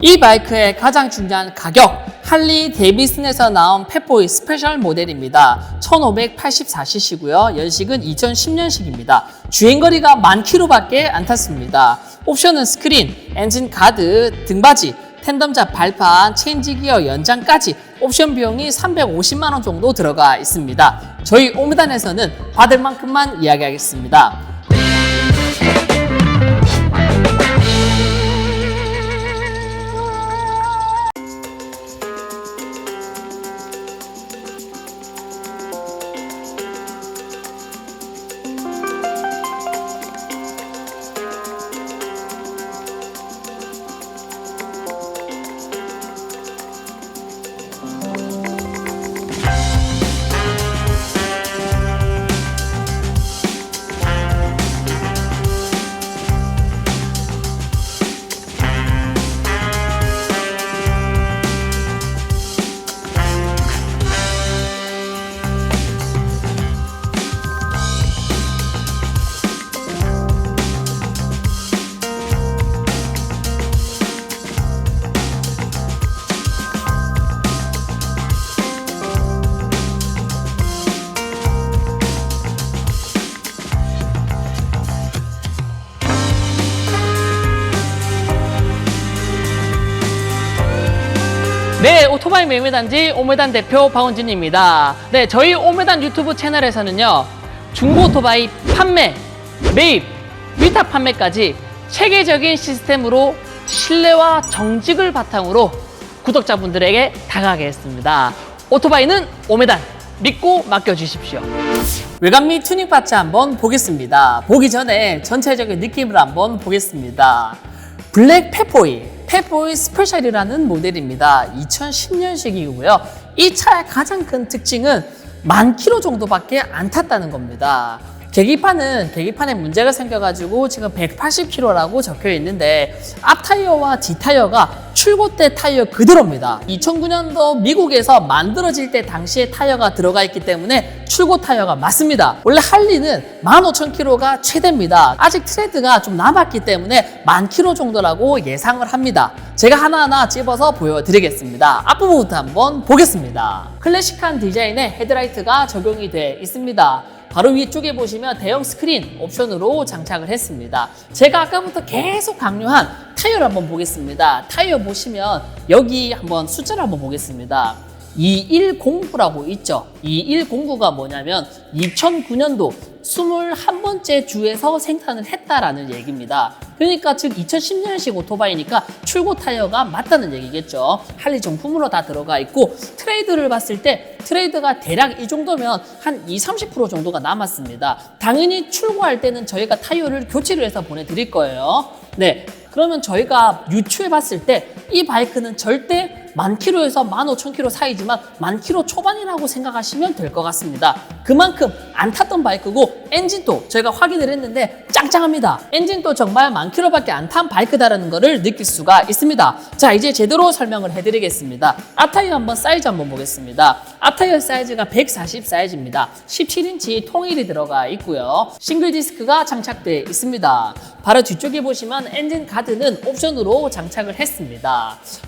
이 바이크의 가장 중요한 가격, 할리 데이비슨에서 나온 팻보이 스페셜 모델입니다. 1584cc고요. 연식은 2010년식입니다. 주행거리가 10,000km밖에 안 탔습니다. 옵션은 스크린, 엔진 가드, 등받이, 텐덤작 발판, 체인지기어 연장까지 옵션 비용이 350만 원 정도 들어가 있습니다. 저희 오메단에서는 받을 만큼만 이야기하겠습니다. 네, 오토바이 매매단지 오메단 대표 박원진입니다. 네, 저희 오메단 유튜브 채널에서는요, 중고 오토바이 판매, 매입, 위탁 판매까지 체계적인 시스템으로 신뢰와 정직을 바탕으로 구독자분들에게 다가가게 했습니다. 오토바이는 오메단, 믿고 맡겨주십시오. 외관 및 튜닝 파츠 한번 보겠습니다. 보기 전에 전체적인 느낌을 한번 보겠습니다. 블랙 팻보이 스페셜이라는 모델입니다. 2010년식이고요. 이 차의 가장 큰 특징은 10,000km 정도밖에 안 탔다는 겁니다. 계기판에 문제가 생겨가지고 지금 180km라고 적혀 있는데 앞 타이어와 뒷 타이어가 출고 때 타이어 그대로입니다. 2009년도 미국에서 만들어질 때 당시에 타이어가 들어가 있기 때문에 출고 타이어가 맞습니다. 원래 할리는 15,000km가 최대입니다. 아직 트레드가 좀 남았기 때문에 10,000km 정도라고 예상을 합니다. 제가 하나하나 찝어서 보여드리겠습니다. 앞부분부터 한번 보겠습니다. 클래식한 디자인의 헤드라이트가 적용이 되어 있습니다. 바로 위쪽에 보시면 대형 스크린 옵션으로 장착을 했습니다. 제가 아까부터 계속 강조한 타이어를 한번 보겠습니다. 타이어 보시면 여기 한번 숫자를 한번 보겠습니다. 2109라고 있죠. 2109가 뭐냐면 2009년도 21번째 주에서 생산을 했다라는 얘기입니다. 그러니까 즉 2010년식 오토바이니까 출고 타이어가 맞다는 얘기겠죠. 할리 정품으로 다 들어가 있고 트레이드를 봤을 때 트레이드가 대략 이 정도면 한 20-30% 정도가 남았습니다. 당연히 출고할 때는 저희가 타이어를 교체를 해서 보내드릴 거예요. 네, 그러면 저희가 유추해 봤을 때 이 바이크는 절대 10,000km에서 15,000km 사이지만 10,000km 초반이라고 생각하시면 될 것 같습니다. 그만큼 안 탔던 바이크고 엔진도 저희가 확인을 했는데 짱짱합니다. 엔진도 정말 10,000km밖에 안 탄 바이크다라는 것을 느낄 수가 있습니다. 자, 이제 제대로 설명을 해드리겠습니다. 앞타이어 한번 사이즈 한번 보겠습니다. 앞타이어 사이즈가 140 사이즈입니다. 17인치 통일이 들어가 있고요. 싱글 디스크가 장착되어 있습니다. 바로 뒤쪽에 보시면 엔진 가드는 옵션으로 장착을 했습니다.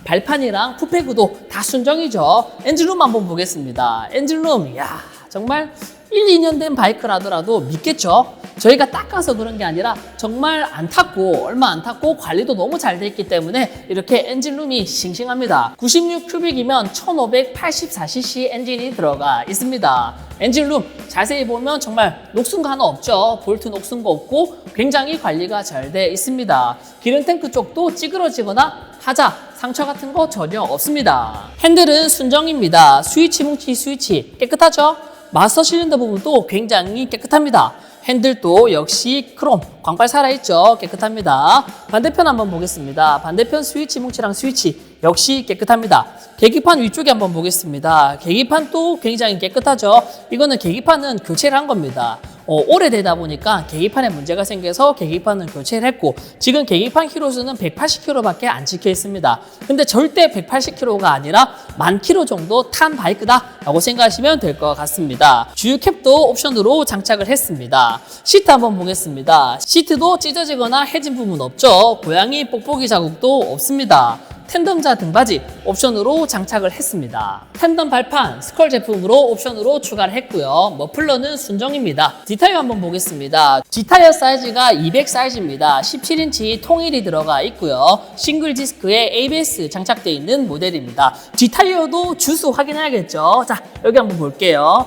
발판이랑 쿠페 구도 다 순정이죠. 엔진룸 한번 보겠습니다. 엔진룸, 이야, 정말 1, 2년 된 바이크라더라도 믿겠죠? 저희가 닦아서 그런 게 아니라 정말 안 탔고 얼마 안 탔고 관리도 너무 잘 돼 있기 때문에 이렇게 엔진룸이 싱싱합니다. 96큐빅이면 1584cc 엔진이 들어가 있습니다. 엔진룸 자세히 보면 정말 녹슨 거 하나 없죠. 볼트 녹슨 거 없고 굉장히 관리가 잘 돼 있습니다. 기름 탱크 쪽도 찌그러지거나 하자, 상처 같은 거 전혀 없습니다. 핸들은 순정입니다. 스위치 뭉치 스위치 깨끗하죠? 마스터 실린더 부분도 굉장히 깨끗합니다. 핸들도 역시 크롬, 광발 살아있죠? 깨끗합니다. 반대편 한번 보겠습니다. 반대편 스위치 뭉치랑 스위치 역시 깨끗합니다. 계기판 위쪽에 한번 보겠습니다. 계기판도 굉장히 깨끗하죠? 이거는 계기판은 교체를 한 겁니다. 오래되다 보니까 계기판에 문제가 생겨서 계기판을 교체를 했고 지금 계기판 키로수는 180km밖에 안 찍혀 있습니다. 근데 절대 180km가 아니라 10,000km 정도 탄 바이크다 라고 생각하시면 될 것 같습니다. 주유 캡도 옵션으로 장착을 했습니다. 시트 한번 보겠습니다. 시트도 찢어지거나 해진 부분 없죠. 고양이 뽁뽁이 자국도 없습니다. 텐덤자 등받이 옵션으로 장착을 했습니다. 텐덤 발판 스컬 제품으로 옵션으로 추가를 했고요. 머플러는 순정입니다. D타이어 한번 보겠습니다. D타이어 사이즈가 200 사이즈입니다. 17인치 통일이 들어가 있고요. 싱글 디스크에 ABS 장착되어 있는 모델입니다. D타이어도 주수 확인해야겠죠. 자, 여기 한번 볼게요.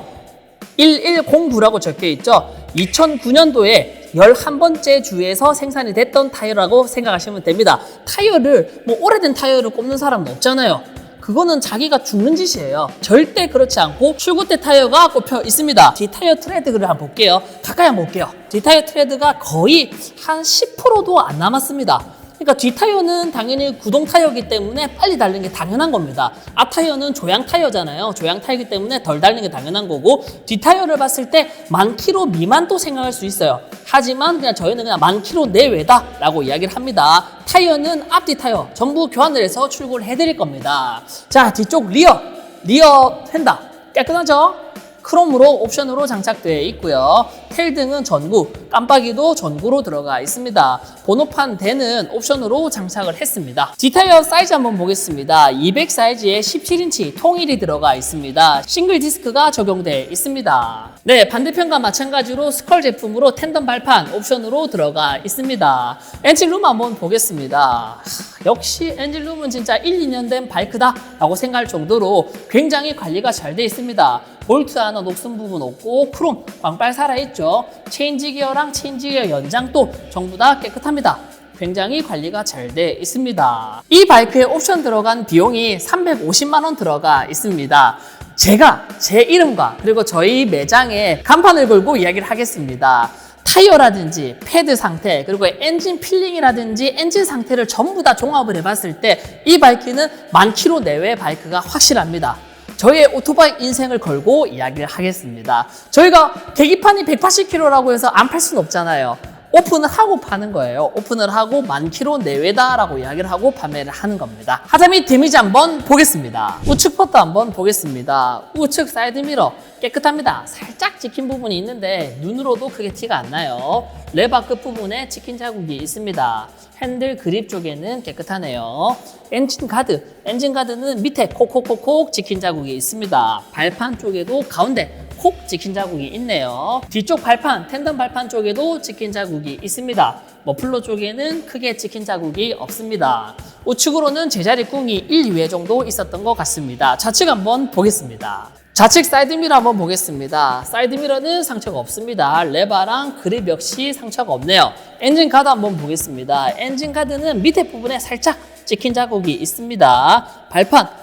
1109라고 적혀 있죠. 2009년도에 11번째 주에서 생산이 됐던 타이어라고 생각하시면 됩니다. 타이어를 뭐 오래된 타이어를 꼽는 사람은 없잖아요. 그거는 자기가 죽는 짓이에요. 절대 그렇지 않고 출고 때 타이어가 꼽혀 있습니다. D타이어 트레드를 한번 볼게요. 가까이 한번 볼게요. D타이어 트레드가 거의 한 10%도 안 남았습니다. 그러니까 뒷타이어는 당연히 구동 타이어이기 때문에 빨리 달리는 게 당연한 겁니다. 앞타이어는 조향 타이어잖아요. 조향 타이어이기 때문에 덜 달리는 게 당연한 거고, 뒷타이어를 봤을 때 10,000km 미만도 생각할 수 있어요. 하지만 그냥 저희는 그냥 10,000km 내외다 라고 이야기를 합니다. 타이어는 앞뒤 타이어 전부 교환을 해서 출고를 해드릴 겁니다. 자, 뒤쪽 리어 펜다 깨끗하죠? 크롬으로 옵션으로 장착되어 있고요. 테일등은 전구, 깜빡이도 전구로 들어가 있습니다. 번호판 대는 옵션으로 장착을 했습니다. D타이어 사이즈 한번 보겠습니다. 200 사이즈에 17인치 통일이 들어가 있습니다. 싱글 디스크가 적용되어 있습니다. 네, 반대편과 마찬가지로 스컬 제품으로 텐덤 발판 옵션으로 들어가 있습니다. 엔진룸 한번 보겠습니다. 역시 엔진룸은 진짜 1, 2년 된 바이크다 라고 생각할 정도로 굉장히 관리가 잘 되어 있습니다. 볼트 하나 녹슨 부분 없고 크롬 광빨 살아있죠. 체인지 기어랑 체인지 기어 연장도 전부 다 깨끗합니다. 굉장히 관리가 잘 돼 있습니다. 이 바이크에 옵션 들어간 비용이 350만 원 들어가 있습니다. 제가 제 이름과 그리고 저희 매장에 간판을 걸고 이야기를 하겠습니다. 타이어라든지 패드 상태, 그리고 엔진 필링이라든지 엔진 상태를 전부 다 종합을 해봤을 때 이 바이크는 10,000km 내외 바이크가 확실합니다. 저희의 오토바이 인생을 걸고 이야기를 하겠습니다. 저희가 계기판이 180km라고 해서 안 팔 수는 없잖아요. 오픈을 하고 파는 거예요. 오픈을 하고 10,000km 내외다라고 이야기를 하고 판매를 하는 겁니다. 하자미 데미지 한번 보겠습니다. 우측 퍼트 한번 보겠습니다. 우측 사이드미러 깨끗합니다. 살짝 찍힌 부분이 있는데 눈으로도 크게 티가 안 나요. 레바 끝부분에 찍힌 자국이 있습니다. 핸들 그립 쪽에는 깨끗하네요. 엔진 가드는 밑에 콕콕콕콕 찍힌 자국이 있습니다. 발판 쪽에도 가운데 콕 찍힌 자국이 있네요. 뒤쪽 발판, 텐덤 발판 쪽에도 찍힌 자국이 있습니다. 머플러 쪽에는 크게 찍힌 자국이 없습니다. 우측으로는 제자리 꿍이 1, 2회 정도 있었던 것 같습니다. 좌측 한번 보겠습니다. 좌측 사이드미러 한번 보겠습니다. 사이드미러는 상처가 없습니다. 레바랑 그립 역시 상처가 없네요. 엔진 가드 한번 보겠습니다. 엔진 가드는 밑에 부분에 살짝 찍힌 자국이 있습니다.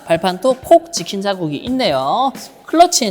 발판도 콕 찍힌 자국이 있네요. 클러치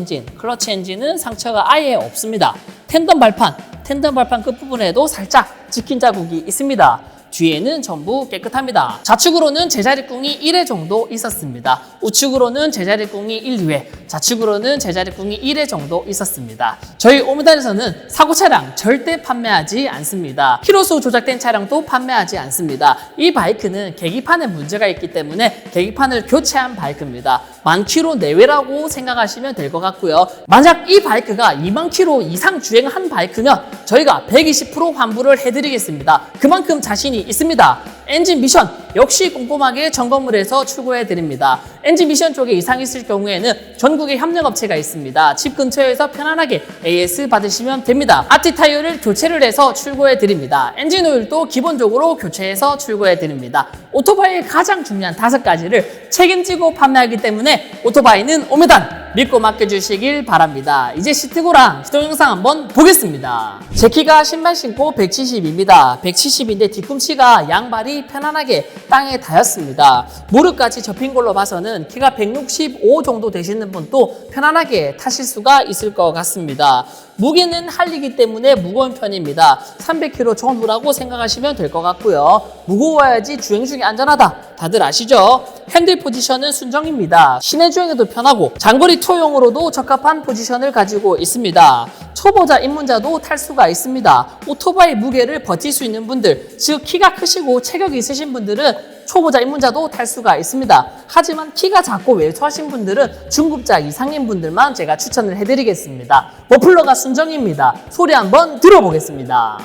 엔진은 상처가 아예 없습니다. 텐덤 발판 끝부분에도 살짝 찍힌 자국이 있습니다. 뒤에는 전부 깨끗합니다. 좌측으로는 제자리 꿍이 1회 정도 있었습니다. 우측으로는 제자리 꿍이 1, 2회, 좌측으로는 제자리 꿍이 1회 정도 있었습니다. 저희 오므단에서는 사고 차량 절대 판매하지 않습니다. 키로수 조작된 차량도 판매하지 않습니다. 이 바이크는 계기판에 문제가 있기 때문에 계기판을 교체한 바이크입니다. 10,000km 내외라고 생각하시면 될 것 같고요. 만약 이 바이크가 20,000km 이상 주행한 바이크면 저희가 120% 환불을 해드리겠습니다. 그만큼 자신이 있습니다. 엔진 미션 역시 꼼꼼하게 점검을 해서 출고해 드립니다. 엔진 미션 쪽에 이상이 있을 경우에는 전국에 협력업체가 있습니다. 집 근처에서 편안하게 AS 받으시면 됩니다. 앞뒤 타이어를 교체를 해서 출고해 드립니다. 엔진 오일도 기본적으로 교체해서 출고해 드립니다. 오토바이의 가장 중요한 5가지를 책임지고 판매하기 때문에 오토바이는 오메단 믿고 맡겨주시길 바랍니다. 이제 시트고랑 시동 영상 한번 보겠습니다. 제 키가 신발 신고 170입니다. 170인데 뒤꿈치가 양발이 편안하게 땅에 닿였습니다. 무릎까지 접힌 걸로 봐서는 키가 165 정도 되시는 분도 편안하게 타실 수가 있을 것 같습니다. 무게는 할리기 때문에 무거운 편입니다. 300kg 정도라고 생각하시면 될 것 같고요. 무거워야지 주행 중에 안전하다. 다들 아시죠? 핸들 포지션은 순정입니다. 시내 주행에도 편하고 장거리 투어용으로도 적합한 포지션을 가지고 있습니다. 초보자 입문자도 탈 수가 있습니다. 오토바이 무게를 버틸 수 있는 분들, 즉 키가 크시고 체격이 있으신 분들은 초보자 입문자도 탈 수가 있습니다. 하지만 키가 작고 왜소하신 분들은 중급자 이상인 분들만 제가 추천을 해드리겠습니다. 머플러가 순정입니다. 소리 한번 들어보겠습니다.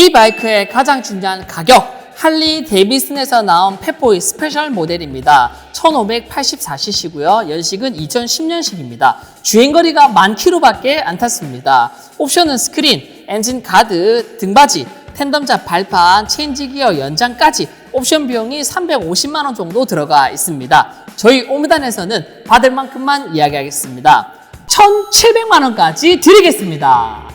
이 바이크의 가장 중요한 가격, 할리 데이비슨에서 나온 펫보이 스페셜 모델입니다. 1584cc고요. 연식은 2010년식입니다. 주행거리가 10,000km밖에 안 탔습니다. 옵션은 스크린, 엔진 가드, 등받이, 텐덤자 발판, 체인지기어 연장까지 옵션 비용이 350만 원 정도 들어가 있습니다. 저희 오메단에서는 받을 만큼만 이야기하겠습니다. 1,700만 원까지 드리겠습니다.